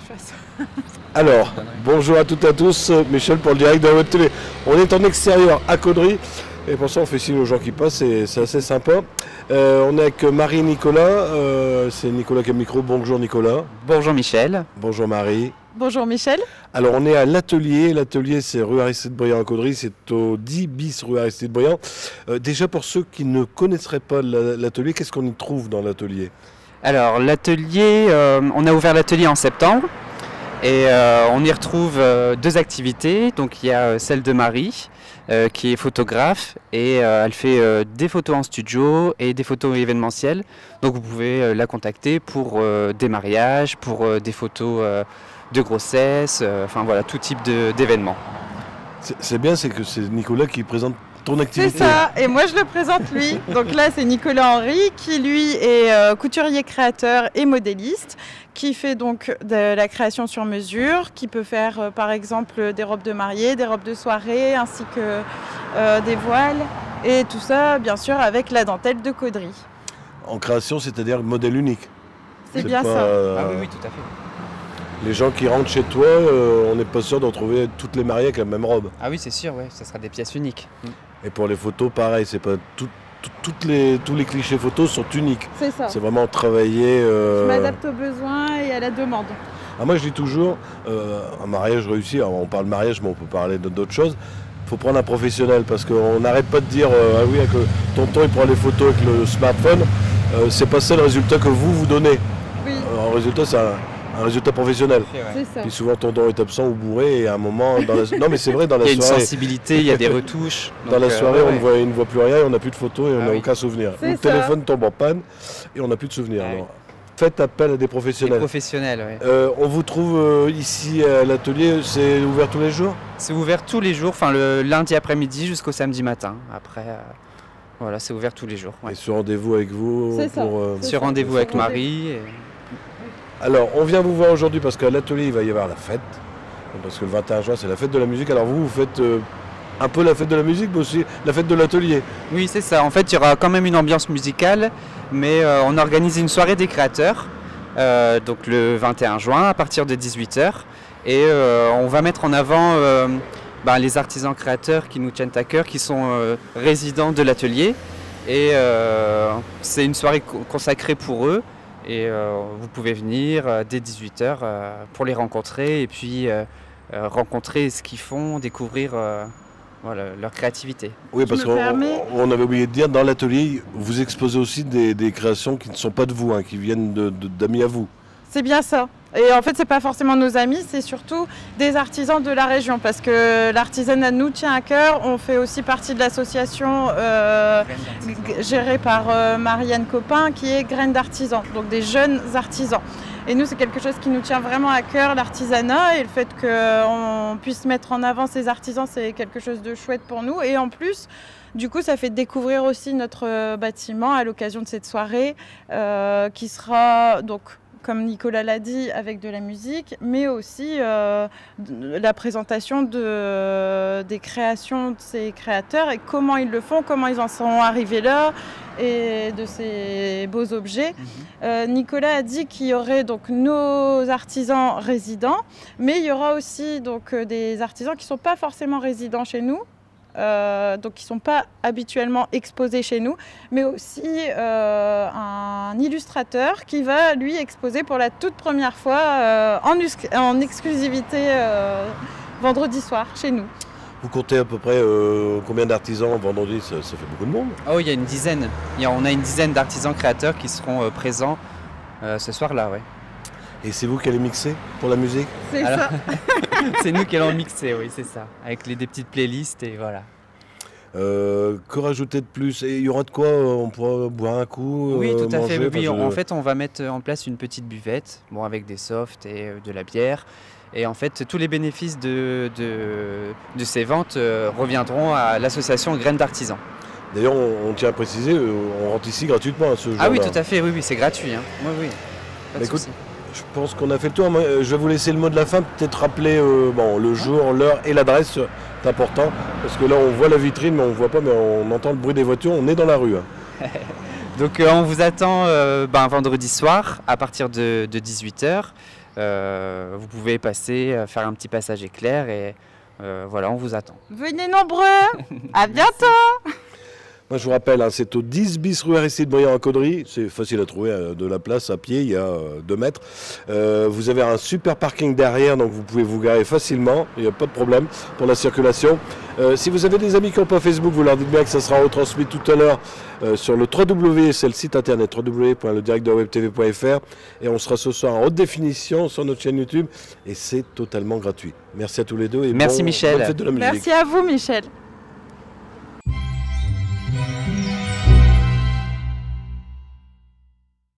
fasse. Alors, bonjour à toutes et à tous, Michel pour le direct de la web télé. On est en extérieur à Caudry et pour ça on fait signe aux gens qui passent et c'est assez sympa. On est avec Marie et Nicolas, c'est Nicolas qui a le micro. Bonjour Nicolas. Bonjour Michel. Bonjour Marie. Bonjour Michel. Alors on est à l'atelier, c'est rue Aristide Briand à Caudry, c'est au 10 bis rue Aristide Briand. Déjà pour ceux qui ne connaisseraient pas l'atelier, qu'est-ce qu'on y trouve dans l'atelier? Alors l'atelier, on a ouvert l'atelier en septembre et on y retrouve deux activités. Donc il y a celle de Marie qui est photographe et elle fait des photos en studio et des photos événementielles. Donc vous pouvez la contacter pour des mariages, pour des photos de grossesse, enfin voilà, tout type d'événements. C'est bien, c'est que c'est Nicolas qui présente ton activité. C'est ça, et moi je le présente lui. Donc là c'est Nicolas Henry qui lui est couturier créateur et modéliste, qui fait donc de la création sur mesure, qui peut faire par exemple des robes de mariée, des robes de soirée, ainsi que des voiles, et tout ça bien sûr avec la dentelle de Caudry. En création, c'est-à-dire modèle unique. C'est bien pas, ça. Ah oui, tout à fait. Les gens qui rentrent chez toi, on n'est pas sûr d'en trouver toutes les mariées avec la même robe. Ah oui, c'est sûr, ouais, ça sera des pièces uniques. Et pour les photos, pareil, c'est pas tous les clichés photos sont uniques. C'est ça. C'est vraiment travailler. Je m'adapte aux besoins et à la demande. Ah, moi, je dis toujours, un mariage réussi. Alors, on parle mariage, mais on peut parler d'autres choses. Il faut prendre un professionnel parce qu'on n'arrête pas de dire ah oui, avec tonton il prend les photos avec le smartphone. C'est pas ça le résultat que vous donnez. Oui. En résultat, c'est un résultat professionnel. C'est ça. Puis souvent tonton est absent ou bourré et à un moment dans la... non mais c'est vrai dans la soirée. Il y a soirée. une sensibilité, il y a des retouches. Dans la soirée on ne voit plus rien, on n'a plus de photos et on n'a aucun souvenir. Le téléphone tombe en panne et on n'a plus de souvenirs. Alors, faites appel à des professionnels. Des professionnels, oui. On vous trouve ici à l'atelier, c'est ouvert tous les jours? C'est ouvert tous les jours, enfin le lundi après-midi jusqu'au samedi matin. Après, voilà, c'est ouvert tous les jours. Ouais. Et sur rendez-vous avec vous sur rendez-vous avec Marie. Et... Alors, on vient vous voir aujourd'hui parce qu'à l'atelier, il va y avoir la fête. Parce que le 21 juin, c'est la fête de la musique. Alors vous faites un peu la fête de la musique, mais aussi la fête de l'atelier. Oui, c'est ça. En fait, il y aura quand même une ambiance musicale, mais on organise une soirée des créateurs, donc le 21 juin, à partir de 18 h. Et on va mettre en avant les artisans créateurs qui nous tiennent à cœur, qui sont résidents de l'atelier. Et c'est une soirée consacrée pour eux. Et vous pouvez venir dès 18 h pour les rencontrer et puis rencontrer ce qu'ils font, découvrir leur créativité. Oui, parce qu'on avait oublié de dire, dans l'atelier, vous exposez aussi des créations qui ne sont pas de vous, hein, qui viennent d'amis à vous. C'est bien ça. Et en fait, c'est pas forcément nos amis, c'est surtout des artisans de la région, parce que l'artisanat nous tient à cœur. On fait aussi partie de l'association gérée par Marianne Copin, qui est Graines d'artisans, donc des jeunes artisans. Et nous, c'est quelque chose qui nous tient vraiment à cœur, l'artisanat, et le fait qu'on puisse mettre en avant ces artisans, c'est quelque chose de chouette pour nous. Et en plus, du coup, ça fait découvrir aussi notre bâtiment à l'occasion de cette soirée, qui sera donc, comme Nicolas l'a dit, avec de la musique, mais aussi la présentation des créations de ces créateurs et comment ils le font, comment ils en sont arrivés là, et de ces beaux objets. Nicolas a dit qu'il y aurait donc nos artisans résidents, mais il y aura aussi donc des artisans qui ne sont pas forcément résidents chez nous, donc qui ne sont pas habituellement exposés chez nous, mais aussi un illustrateur qui va lui exposer pour la toute première fois en exclusivité vendredi soir chez nous. Vous comptez à peu près combien d'artisans vendredi? Ça fait beaucoup de monde. Oh, il y a une dizaine. On a une dizaine d'artisans créateurs qui seront présents ce soir-là, ouais. Et c'est vous qui allez mixer pour la musique? C'est ça. C'est nous qui allons mixer, oui, c'est ça. Avec des petites playlists et voilà. Que rajouter de plus? Et il y aura de quoi? On pourra boire un coup? Oui, tout à manger, fait. Oui, en fait, on va mettre en place une petite buvette, avec des softs et de la bière. Et en fait, tous les bénéfices de ces ventes reviendront à l'association Graines d'artisans. D'ailleurs, on tient à préciser, on rentre ici gratuitement à ce jour-là. Ah oui, tout à fait, oui, c'est gratuit. Hein. Oui, pas de souci. Je pense qu'on a fait le tour. Je vais vous laisser le mot de la fin, peut-être rappeler le jour, l'heure et l'adresse. C'est important, parce que là, on voit la vitrine, mais on ne voit pas, mais on entend le bruit des voitures. On est dans la rue. Hein. Donc, on vous attend vendredi soir, à partir de 18 h. Vous pouvez passer, faire un petit passage éclair et voilà, on vous attend. Venez nombreux. À bientôt. Moi, je vous rappelle, hein, c'est au 10 bis rue Aristide Briand à Caudry. C'est facile à trouver, de la place à pied, il y a 2 mètres. Vous avez un super parking derrière, donc vous pouvez vous garer facilement. Il n'y a pas de problème pour la circulation. Si vous avez des amis qui n'ont pas Facebook, vous leur dites bien que ça sera retransmis tout à l'heure sur le www, c'est le site internet www.ledirectdewebtv.fr. Et on sera ce soir en haute définition sur notre chaîne YouTube. Et c'est totalement gratuit. Merci à tous les deux. Et merci Michel. Bonne fête de la musique. Merci à vous Michel.